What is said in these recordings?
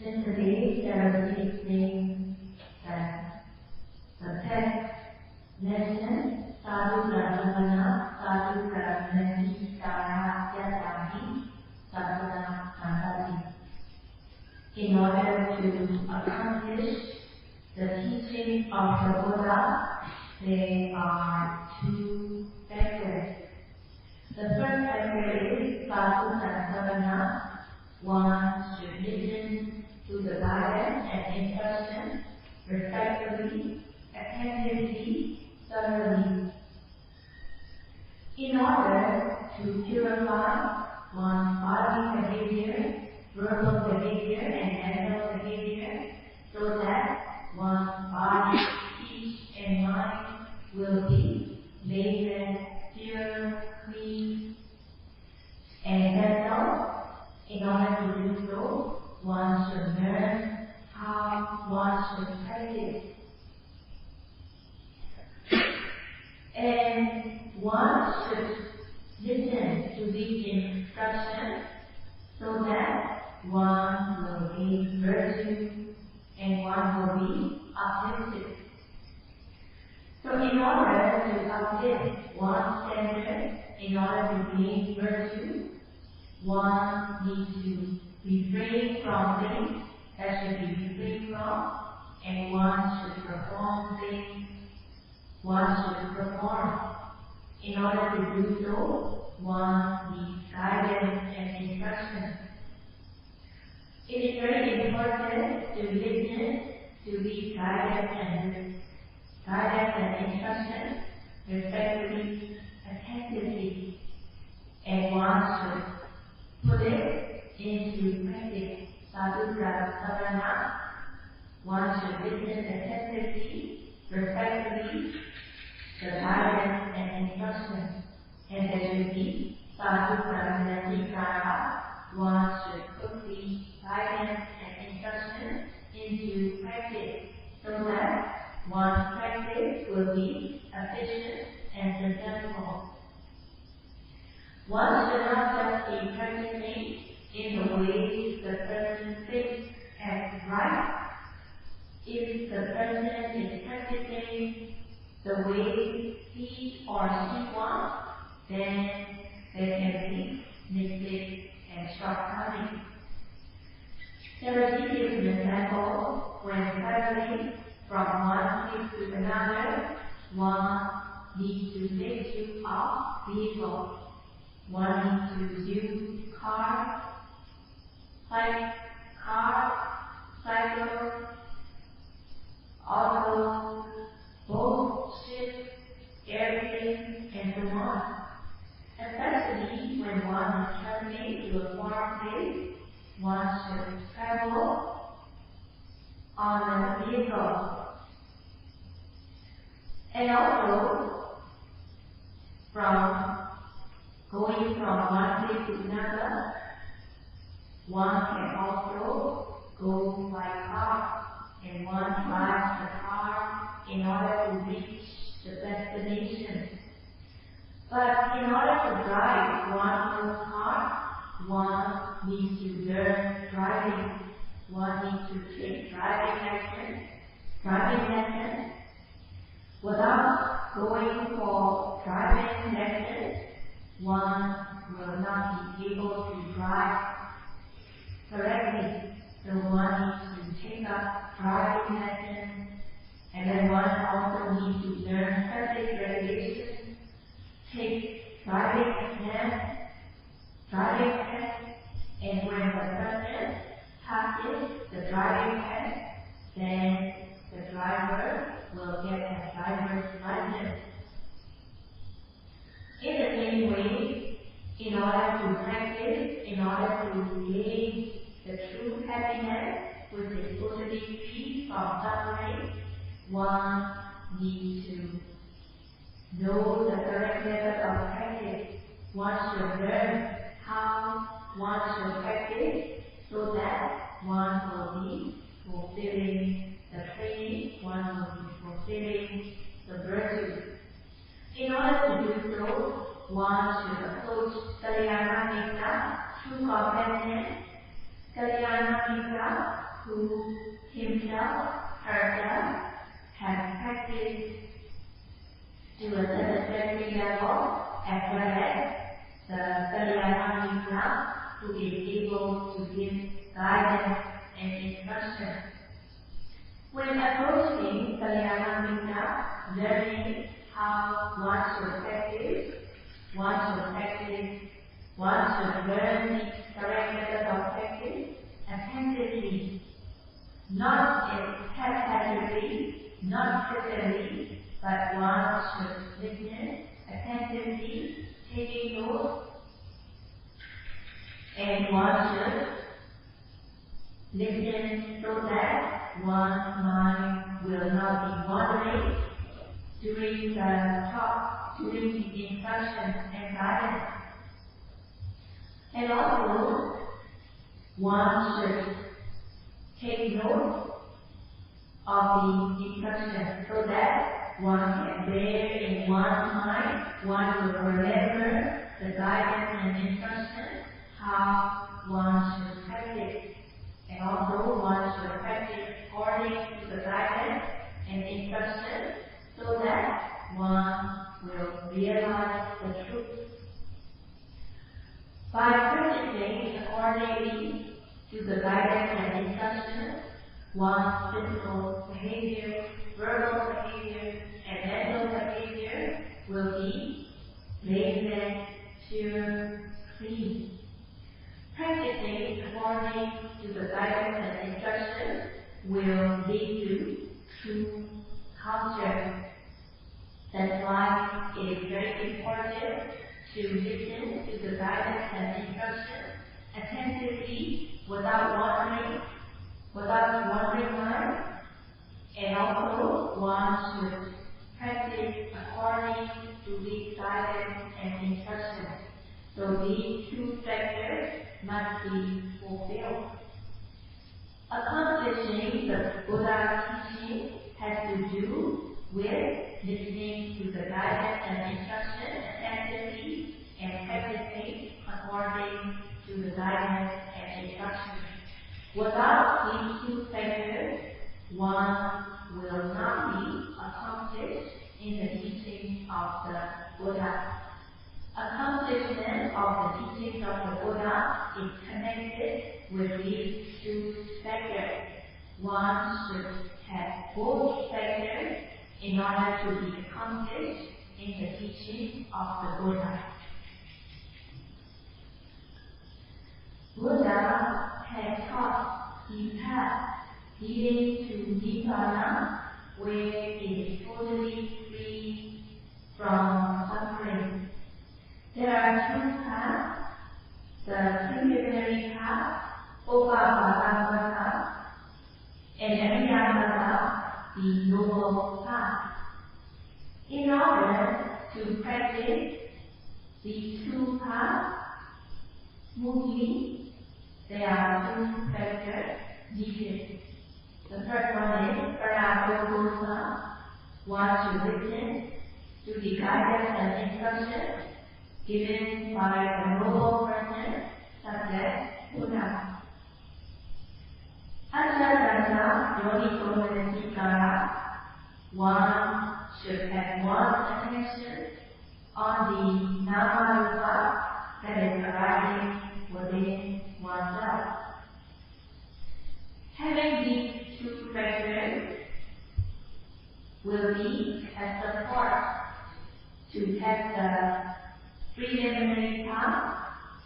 Simply, there is this name that the text mentions Sadhu Brahmana, Sadhu Brahmanati, Sayadaw, Sadhana Paṇḍitā. In order to accomplish the teaching of the Buddha, there are two factors. The first factor is Sadhu Brahmana. One should listen to the guidance and instruction respectfully, attentively, thoroughly. In order to purify one's body behavior, verbal behavior, and mental behavior, so that one's body, speech, and mind will be made pure, clean, and gentle. In order to do so, one should learn how one should practice. And one should listen to these instructions so that one will gain virtue and one will be uplifted. So in order to uplift one's standard, in order to gain virtue, one needs to refrain from things that should be refrained from, and one should perform things one should perform. In order to do so, one needs guidance and instruction. It is very important to listen to these guidance and instruction respectfully, attentively, and one should put it into practice. Sadhu Brahmana. One should listen attentively, respectfully, the guidance and instruction, and there should be Sadhu Brahmana. One should put the guidance and instruction into practice so that one's practice will be efficient and successful. One should not just be practicing in the way the person thinks as right. If the person is practicing the way he or she wants, then there can be mistakes and shortcomings. There is an example when traveling from one place to another, one needs to make use of vehicles. One needs to use car, cycle, auto, boat, ship, airplane, and so on. Especially when one is traveling to a foreign place, one should travel on a vehicle. And also, going from one place to another, one can also go by car, and one drives the car in order to reach the destination. But in order to drive one's own car, one needs to learn driving. One needs to take driving lessons. Without going for driving lessons, one will not be able to drive correctly. So one needs to take up driving lessons, and then one also needs to learn traffic regulations, take driving exams, driving tests, and when the person passes the driving test, then the driver will get a driver's license. In the same way, in order to practice, in order to gain the true happiness, which is totally free from suffering, one needs to know the correct method of practice. One should learn how one should practice so that one will be fulfilling the training, one will be fulfilling the virtue. In order to do so, one should approach Kalyana Mitra through compassion. Kalyana Mitra who himself, herself, has practiced to a satisfactory level, as well as the Paṇḍitā who is able to give guidance and instruction. When approaching Paṇḍitā, learning how one should practice, one should learn the correct method of practice attentively, not haphazardly, not precisely, but one should listen attentively, taking notes, and one should listen so that one's mind will not be wandering during the talk, during the instruction and guidance. And also, one should take note of the instruction so that one can bear in one's mind, one will remember the guidance and instruction, how one should practice. And also one should practice according to the guidance and instruction so that one will realize the truth. By practicing accordingly to the guidance and instruction, one's physical behavior, verbal behavior, and mental behavior will be blameless, pure, clean. Practicing according to the guidance and instruction will lead to true culture. That's why it is very important to listen to the guidance and instruction attentively without wandering mind, and also one should practice according to these guidance and instruction. So these two factors must be fulfilled. Accomplishing the Buddha's teaching has to do with listening to the guidance and instruction attentively and practicing according to the guidance and instruction. Without these two factors, one will not be accomplished in the teaching of the Buddha. Accomplishment of the teachings of the Buddha is connected with these two factors. One should have both factors in order to be accomplished in the teaching of the Buddha. Buddha had taught the path leading to Vipassana, where it is totally free from suffering. There are two paths: the preliminary path, Paṇḍitā, and Anapana, the noble path. In order to practice these two paths smoothly, there are two factors needed. The first one is Paṇḍitā. One should listen to the guidance and instruction given by a noble person such as Buddha. One should have one's attention on the Dhamma that is arising within oneself. Having these two factors will be a support to have the preliminary path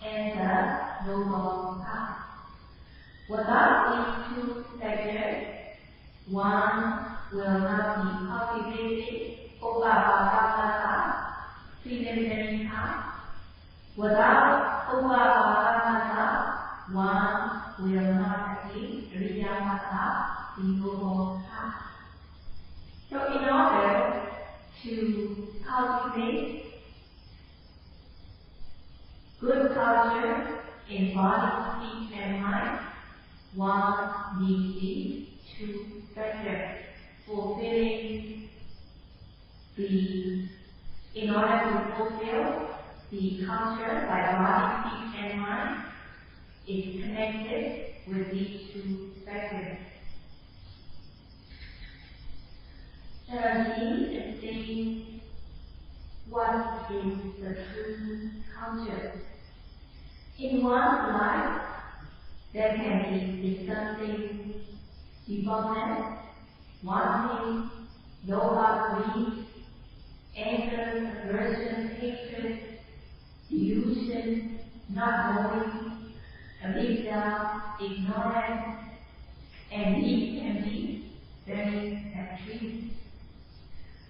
and the noble path. Without these two factors, one will not be cultivating Paṇḍitā, preliminary path. Without Paṇḍitā, one will not attain Vipassana, the noble path. So in order to cultivate good culture in body, speech, and mind, one needs these two factors. In order to fulfill the culture by body, speech, and mind, is connected with these two factors. Thirdly, explain what is the true culture. In one's life, there can be discussing defilements, wanting, low greed, anger, aversion, hatred, delusion, not knowing, avidya, ignorance, and these can be very extreme.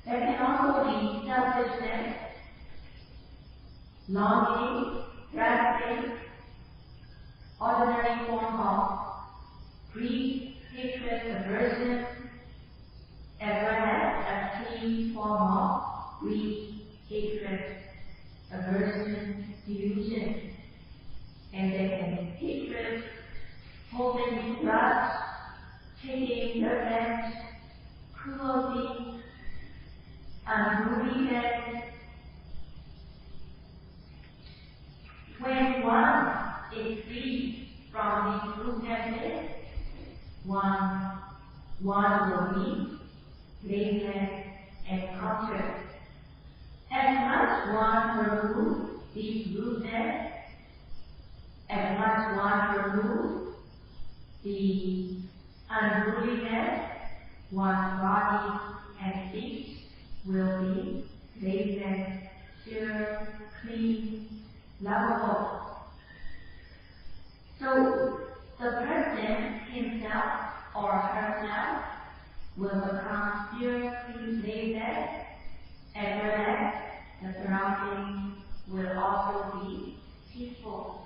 There can also be selfishness, longing, grasping, ordinary form of greed, hatred, aversion, as well as extreme form of greed, hatred, aversion, delusion. And there can be hatred, holding grudge, taking revenge, cruelty, unruliness. When one is free from these rudenesses, one will be blameless and conscious. As much one removes these rudeness, as much one removes the unruliness, one's body and speech will be blameless, pure, clean, lovable. So the person himself or herself will become pure, clean, blameless, as well as the surroundings will also be peaceful.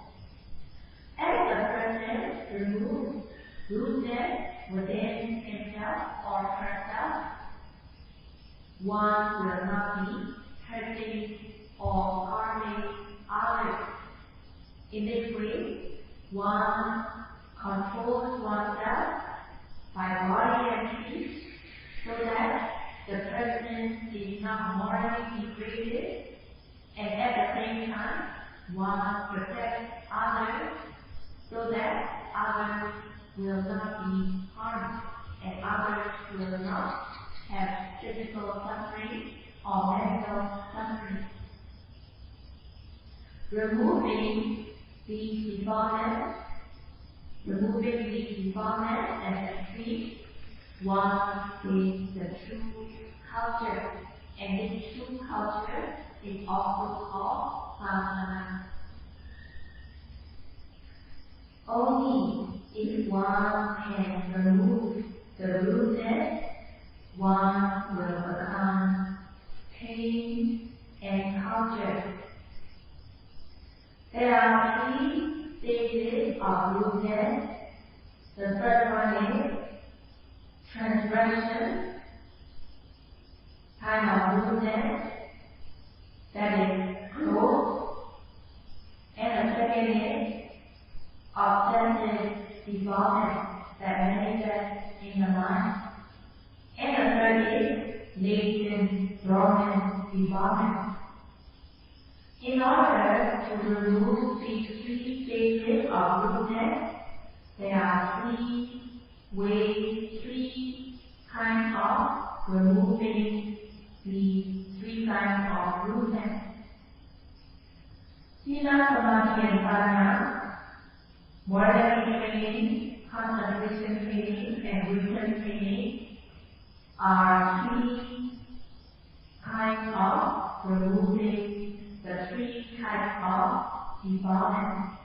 As the person removes rudeness within himself or herself, one will not be hurting or harming others. In this way, one controls oneself by body and speech so that the person is not morally degraded, and at the same time, one protects others so that others will not be harmed and others will not have physical suffering or mental suffering. Removing these defilements and extremes, one is the true culture, and this true culture is also called Vipassana. Only if one can remove the rudeness, one will become tame and conscious. There are three stages of rudeness. The first one is transgression, kind of rudeness that is growth, and the second is obsessive defilement that manifests in the mind, and the third is latent dormant defilement. In order to remove these three stages of rudeness, there are three kinds of removing the three kinds of rudeness. Sila, Samadhi, and Panya, morality training, concentration training, and wisdom training are three kinds of removing the three types of defilement.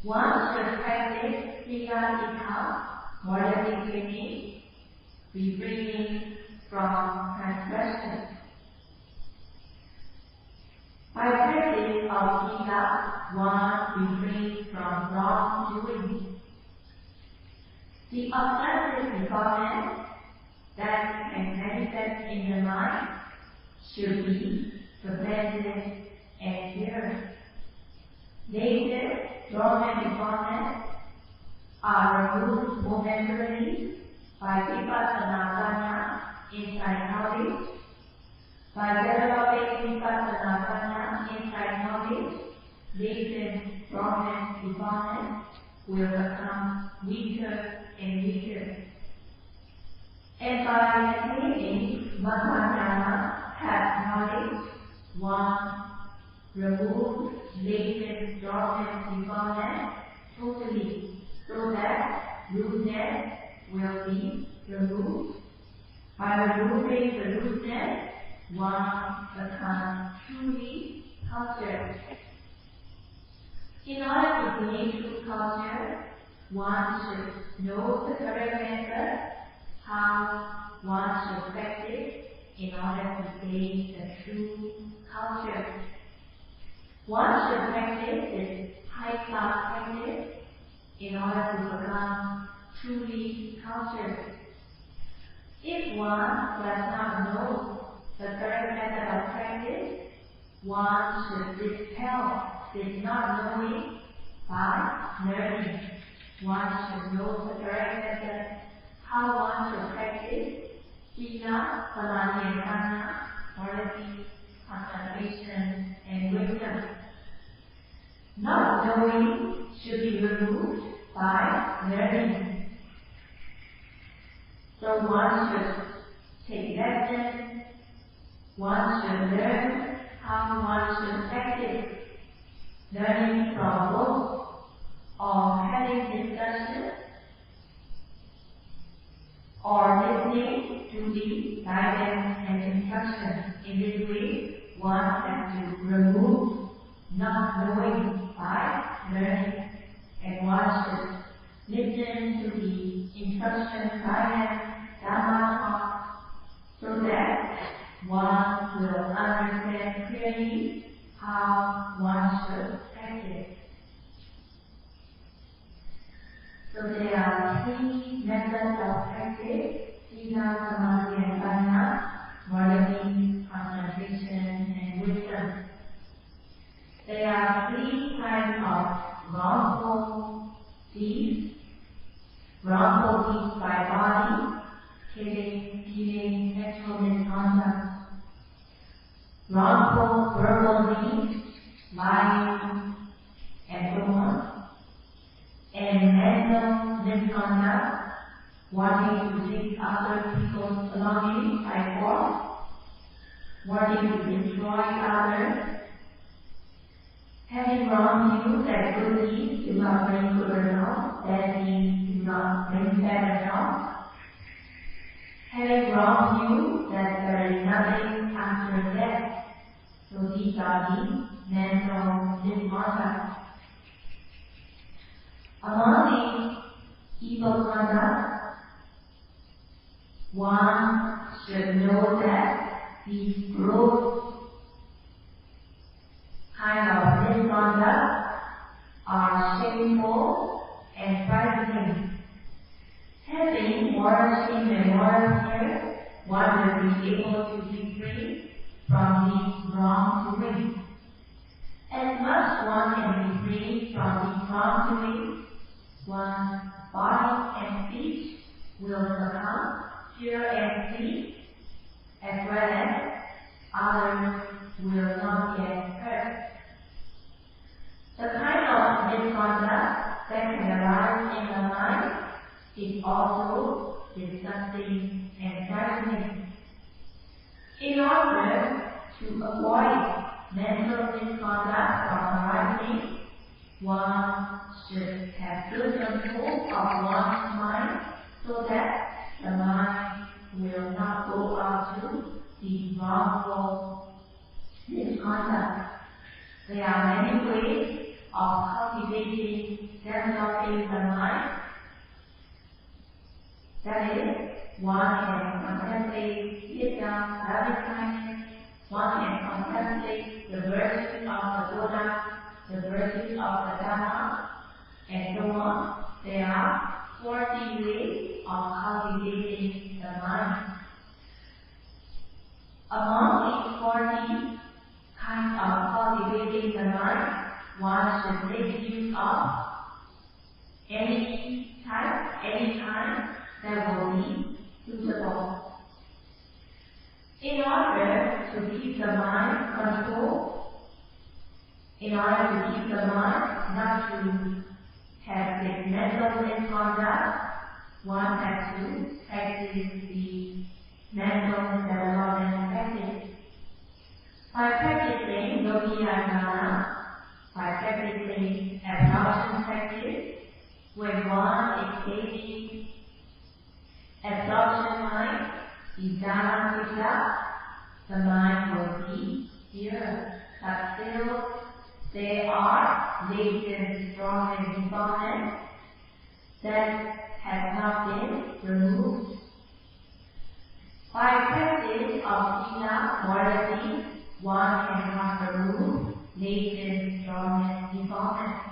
One should practice Sila, morality training, refraining from transgression. By practice of Sila, one refrains from wrongdoing. The obsessive defilement that can manifest in the mind should be prevented and cured. Latent dormant defilements are removed momentarily by Vipassana insight knowledge. By developing Vipassana insight knowledge, latent dormant defilements will become weaker and weaker. And by attaining Vipassana path knowledge, one removes latent dormant defilements totally, so that looseness will be removed. By removing the looseness, one becomes truly cultured. In order to gain true culture, one should know the correct method, how one should practice in order to gain the true culture. One should practice this high-class practice in order to become truly cultured. If one does not know the correct method of practice, one should dispel this not knowing by learning. One should know the correct method, how one should practice Sila, Samadhi and Dhamma, morality, concentration, and wisdom. Not knowing should be removed by learning. So one should take lessons, one should learn how one should practice, learning from books or having discussions or listening to the guidance and instruction. In this way, one has to remove not knowing by learning, and one should listen to the instruction, guidance, Dhamma talk, so that one will understand clearly how one should practice. So there are three methods of practice: Sila, Samadhi, and Dhamma, morality, concentration, and wisdom. There are three kinds of wrongful deeds. Wrongful deeds by body, killing, stealing, sexual misconduct. Wrongful verbal deeds, lying, and so on. And mental misconduct, wanting to take other people's belongings by force, wanting to destroy others, having wrong views that good deeds do not bring good results, bad deeds do not bring bad results, having wrong views that there is nothing after death. So these are the mental misconduct. Among the evil conduct, one should know that these gross kind of misconduct are shameful and frightening. Having moral shame and moral fear, one will be able to be free from these wrongdoings. As much one can be free from these wrongdoings, one's body and speech will become pure and clean, as well as others will not get hurt. The kind of misconduct that can arise in the mind is also disgusting and frightening. In order to avoid mental misconduct from arising, one should have good control of one's mind so that the mind will not go out to the wrongful misconduct. There are many ways of cultivating developing the mind. That is, one can contemplate wisdom, loving kindness, one can contemplate the virtues of the Buddha, the virtues of the Dhamma, and so on. There are 40 ways of cultivating the mind. Among these 40 kinds of cultivating the mind, one should make use of any type, any kind that will be suitable. In order to keep the mind controlled, in order to keep the mind not to have this mental misconduct, one has to practice the mental development practice. By practicing Dhamma, by practicing absorption practice, when one is taking absorption mind, the Dhamma, the mind will be here, but still there are latent strong defilements that have not been removed. By practice of Sila morality, one cannot remove latent strong defilements.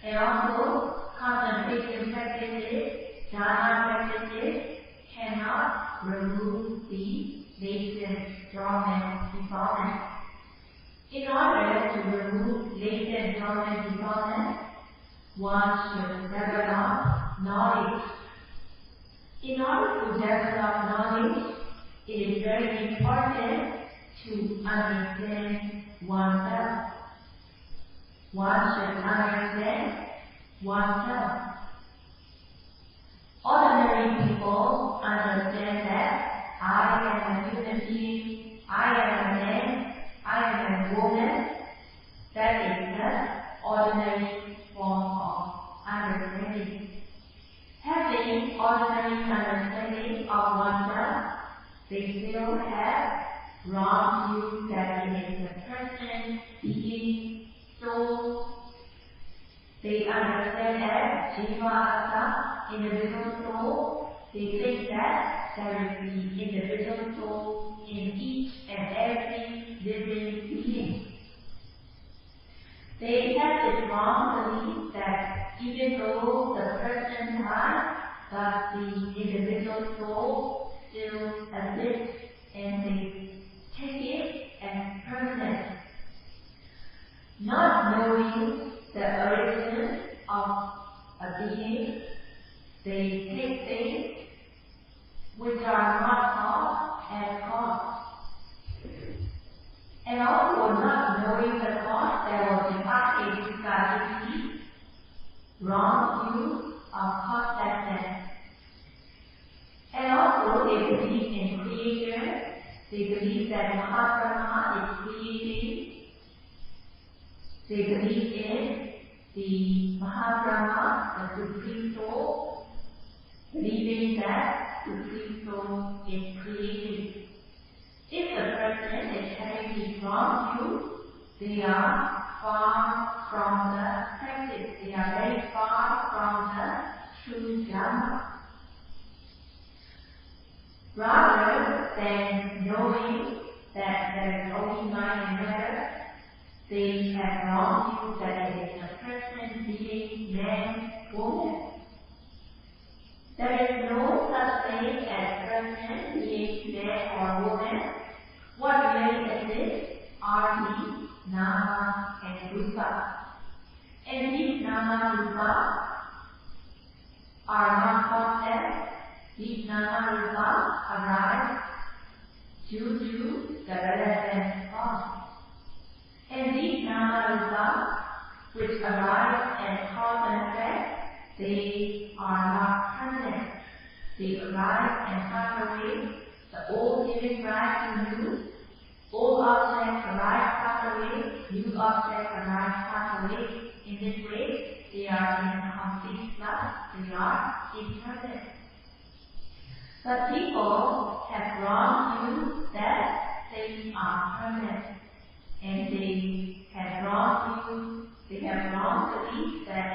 And also, concentration practices, jhana practices, cannot remove the latent dormant defilements. In order to remove latent dormant defilements, one should develop knowledge. In order to develop knowledge, it is very important to understand oneself. One should understand oneself. Ordinary people understand that I am a human being, I am a man, I am a woman. That is the ordinary form of understanding. Having ordinary understanding of oneself, they still have wrong view that it is a person, being, soul. They understand that jiva, individual soul. They think that there is the individual soul in each and every living being. They have this wrong belief that even though the person dies, but the individual soul still exists, and they take it as permanent. Not knowing the origin of a being, they take things which are not cause as cause. And also not knowing the cause, there will be artificiality, wrong view of causelessness. And also they believe in creation. They believe that Mahabrahma is creating. They believe in the Mahabrahma, the Supreme Soul, believing that Supreme Soul is creating. If the person is having this wrong view, they are far from the practice. They are very far from the true Dhamma. Rather than knowing that there is only mind and matter, they have wrong view that it is a person, being, man, woman. There is no such thing as person, being, man, or woman. What really exists are the nama and rupa. And these nama and rupa are not concepts. These nama and rupa arise due to the relevant cause. And these nama and rupa, which arise as cause and effect, they are not permanent. They arise and pass away. The old giving rise to new. Old objects arise, pass away. New objects arise, pass away. In this way, they are in complete flux. They are impermanent. But people have wrong view that things are permanent. And they have wrong view, they have wrong belief that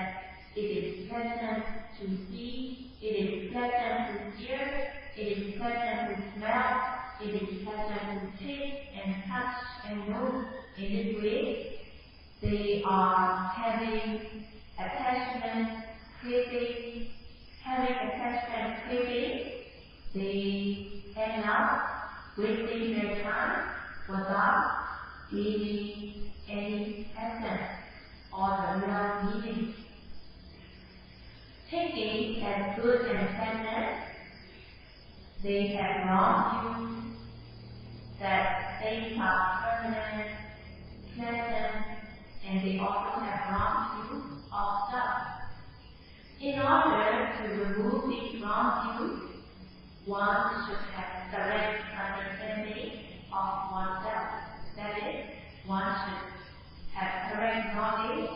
it is pleasant to see, it is pleasant to hear, it is pleasant to smell, it is pleasant to taste and touch and know. In this way, they are having attachment, craving, they end up wasting their time without gaining any essence or the real meaning. Taking as good and pleasant, they have wrong view that things are permanent, pleasant, and they also have wrong view of self. In order to remove these wrong views, one should have direct understanding of oneself. That is, one should have correct knowledge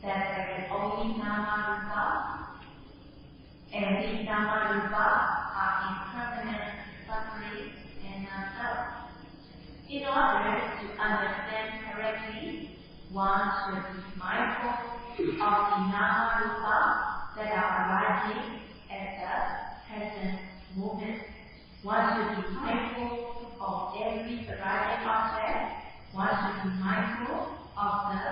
that there is only Dhamma Rupa, and these Dhamma Rupa are impermanent, suffering, and non-self. In order to understand correctly, one should be mindful of the Dhamma Rupa that are arising at the present moment. One should be mindful of every arising object. One should be mindful of the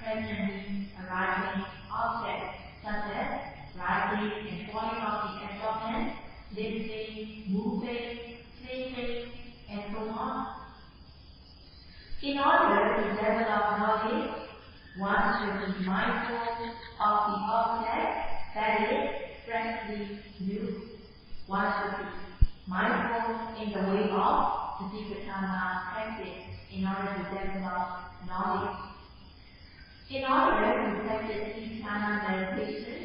presently arising objects, such as rising and falling of the abdomen, lifting, moving, sleeping, and so on. In order to develop knowledge, one should be mindful of the object that is freshly new. One should be mindful in the way of the Vipassana practice in order to develop knowledge. In order to practice Vipassana meditation,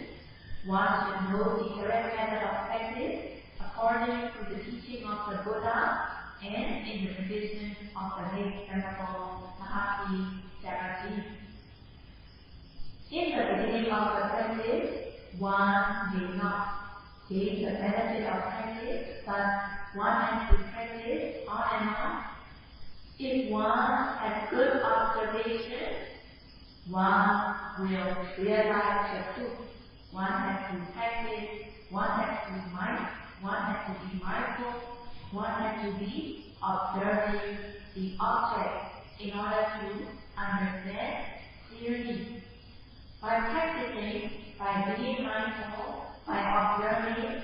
one should know the correct method of practice according to the teaching of the Buddha and in the tradition of the late Venerable Paṇḍitā. In the beginning of the practice, one may not gain the benefit of practice, but one has to practice on and on. If one has good observation, one will realize the truth. One has to practice, one has to be mindful, one has to be observing the object in order to understand clearly. By practicing, by being mindful, by observing,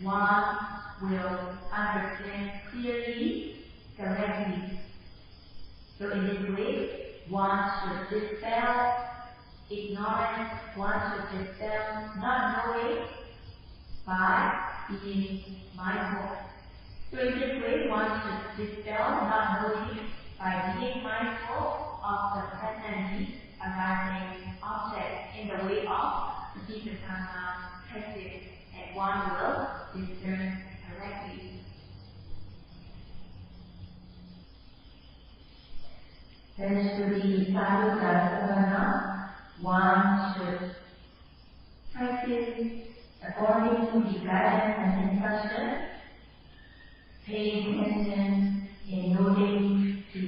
one will understand clearly, correctly. So in this way, one should dispel ignorance, one should dispel not knowing by being mindful. So in this way, one should dispel not knowing by being mindful of the presently arising object in the way of the Vipassana practice, and one will discern correctly. Then to the Paṇḍitā Sayadaw, one should practice according to the guidance and instruction, paying attention in noting the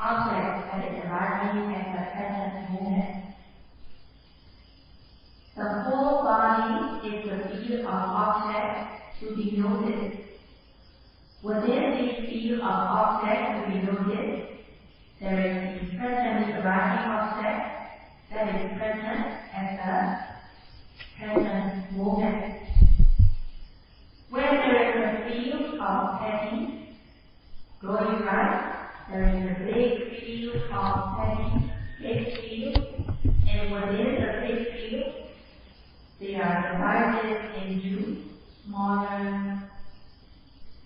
object that is arising at the present moment. The whole body is the field of objects to be noted. Within this field of objects to be noted, there is the presently arising object that is present at the present moment. When there is a field of heading going right, there is a big field of heading, big field, and within the big field, they are divided into smaller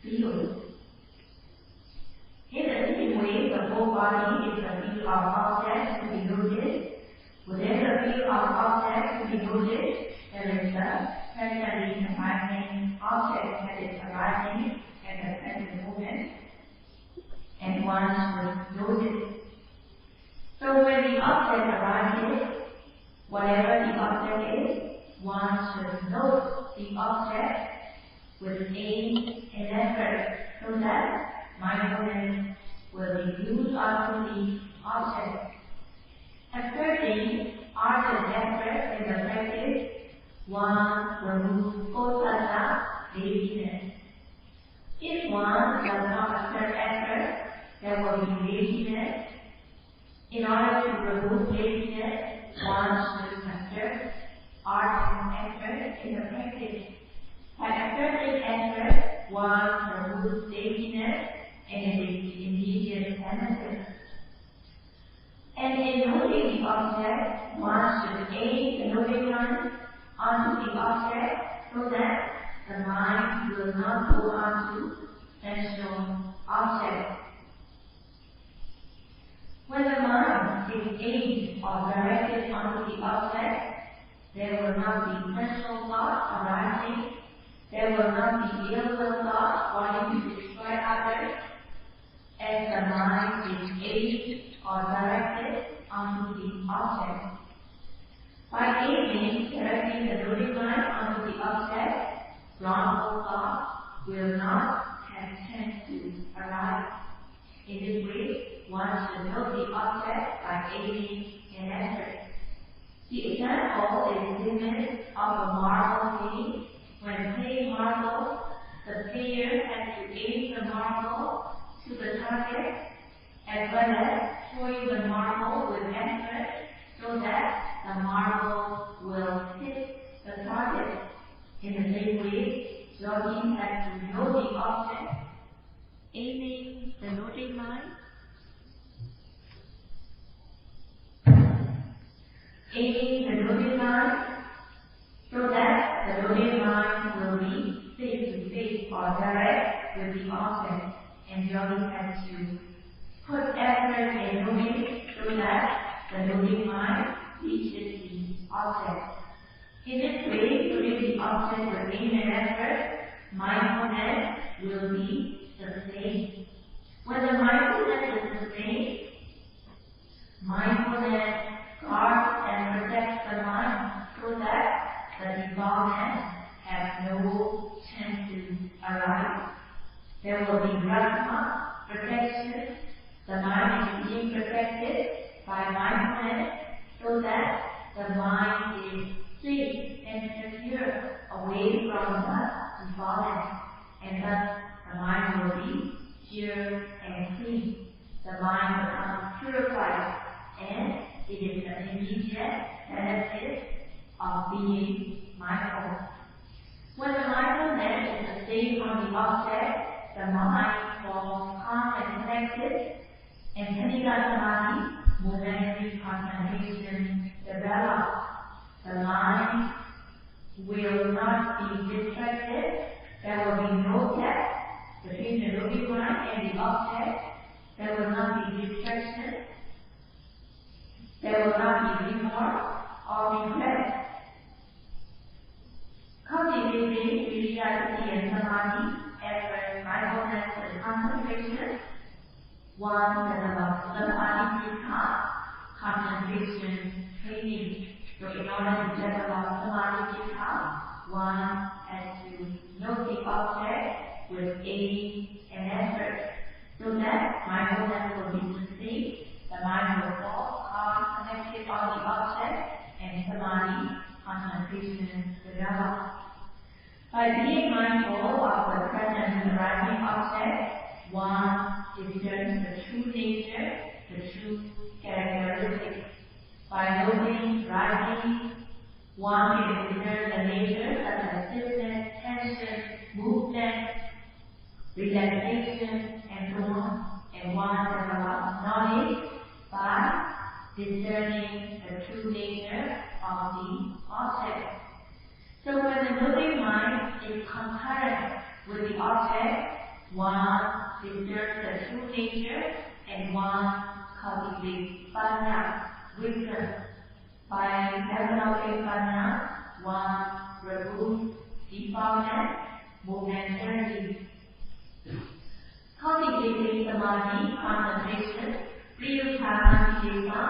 fields. In the same way, the whole body is a field of objects to be noted. Within the field of objects to be noted, there is the presently arising object that is arising at the present moment, and one should notice. So when the object arises, whatever the object is, one should note the object with aim and effort so that mindfulness will be used onto the object. Exerting art and effort in the practice, one will lose kosala, laziness. If one does not exert effort, there will be laziness. In order to remove laziness, one should exert art and effort in the practice. By exerting effort, one removes laziness and it is immediate benefit. And in noting the object, one should aim the noting line onto the object so that the mind will not go onto sensual objects. When the mind is aimed or directed onto the object, There will not be personal thoughts arising. There will not be ill will thoughts wanting to destroy others, as the mind is aimed or directed onto the object. By aiming, directing the noting mind onto the object, wrongful thoughts will not have chance to arise. In this way, one should know the object by aiming and effort. The example is given of a marble game. When playing marble, the player has to aim the marble to the target, as well as throwing the marble with effort so that the marble will hit the target. In the same way, yogis have to know the object, aiming the noting mind, so that the noting mind will be face to face or direct with the object, and yogis have to put effort in noting so that the noting mind reaches the object. In this way, noting the object with aim and effort, mindfulness will be sustained. When the mindfulness is sustained, mindfulness guards and protects the mind so that the defilements have no chance to arise. There will be Brahma, protection. The mind is being protected by mindfulness so that the mind is safe and secure away from the defilements, and thus the mind will be pure and clean. The mind becomes purified, and it is an immediate benefit of being mindful. When the mindfulness is sustained on the object, the mind falls calm and collected, and Paṇḍitā Samadhi, momentary concentration, develops. The mind will not be distracted. There will be no gap between the noting mind and the object. There will not be distraction. There will not be remorse or regret. Cultivating spirituality and samadhi, effort, mindfulness, and concentration. One develops Paṇḍitā, concentration, training. So in order to develop Paṇḍitā, one has to know the object with aim and effort, so that mindfulness will be sustained. The mind will fall calm, connected on the object, and samadhi, concentration, develops. By being mindful of the present arising object, one discerns the true nature, the true characteristics. By noting rising, one can discern the nature such as stiffness, tension, movement, relaxation, and so on. And one develops knowledge by discerning the true nature of the object. So when the noting mind is concurrent with the object, one discerns the true nature and one cultivates paññā, wisdom. By developing paññā, one removes defilements momentarily. Cultivating samadhi, concentration, real-time Paṇḍitā,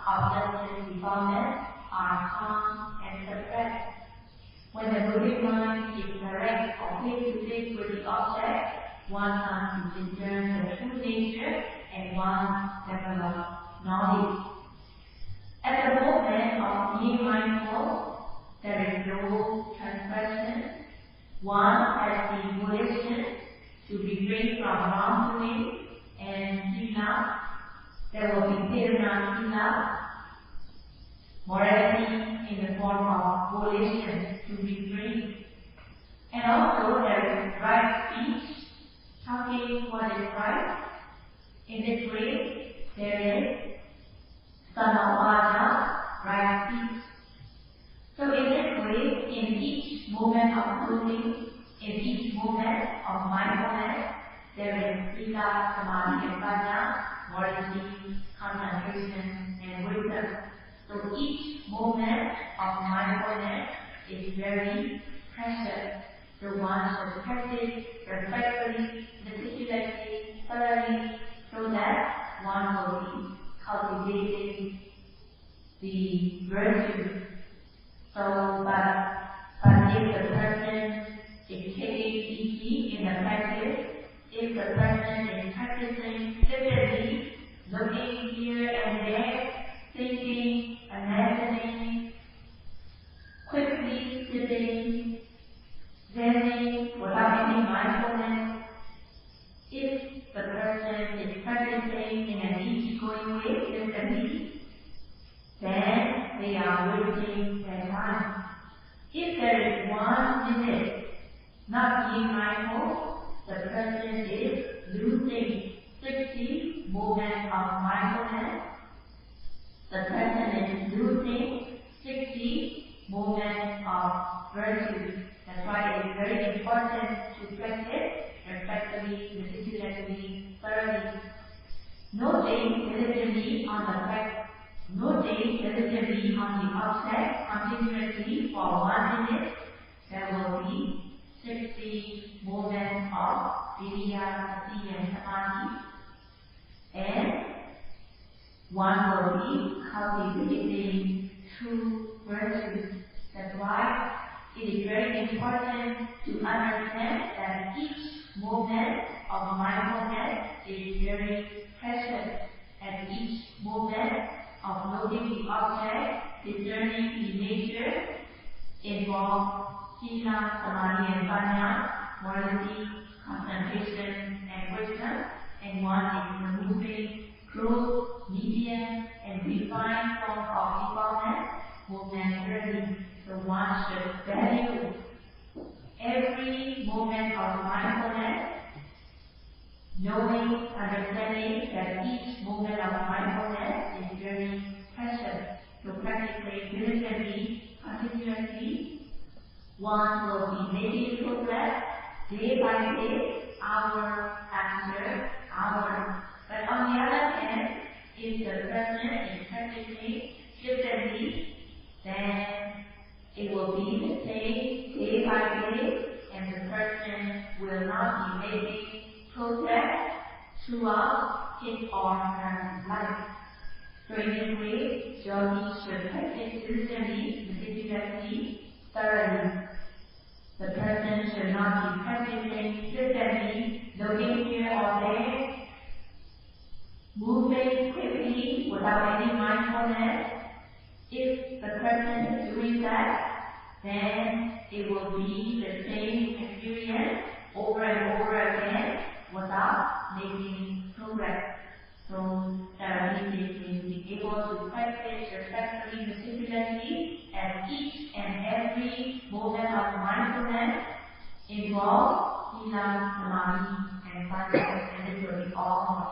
objective defilements are calm and suppressed. When the noting mind is direct or face-to-face with the object, one comes to discern the true nature and one develops knowledge. At the moment of being mindful, there is no transgression. One has the volition to refrain from wrongdoing and sila. There will be sila, morality in the form of volition to refrain. And also there is right speech, talking what is right. In this way, there is samavada, right speech. So in this way, in each moment of noting, in each moment of mindfulness, there is sila, samadhi, and paññā, morality, concentration, and wisdom. So So each moment of mindfulness is very precious. So one should practice respectfully, meticulously, thoroughly, so that one will be cultivating the virtue. So, but if the person is taking easy in the practice, if the person is practicing flippantly, looking here and there, thinking, imagining, quickly sitting, zenning without any mindfulness, if the person is practicing in an easygoing way, flippantly, then they are wasting their time. If there is 1 minute not being mindful, the person is losing 60 moments of mindfulness. The person is losing 60 moments of virtue. That's why it is very important to practice respectfully, meticulously, thoroughly. Noting diligently on the object continuously for 1 minute, there will be 60 moments of viriya, sati, and samadhi, and one will be cultivating true virtue. That's why it is very important to understand that each moment of mindfulness is very precious, and each moment of noting the object, discerning the nature, involves sila, samadhi, and panya, morality, concentration, and wisdom, and one is removing crude, medium, and refined form of defilements momentarily. So one should value every moment of mindfulness, knowing, understanding that each moment of mindfulness is very precious. So practically, diligently, continuously, one will be making progress day by day, hour after hour. But on the other hand, if the person is practicing flippantly, then it will be the same day by day, and the person will not be making progress throughout his or her life. So in this way, yogis should practice diligently, meticulously, thoroughly. The person should not be practicing flippantly, looking here or there, moving quickly without any mindfulness. If the person is doing that, then it will be the same experience over and over again without making progress. So Theravada is being able to practice respectfully, meticulously, and each and every moment of mindfulness involves sila, samadhi, and panya, and this will be all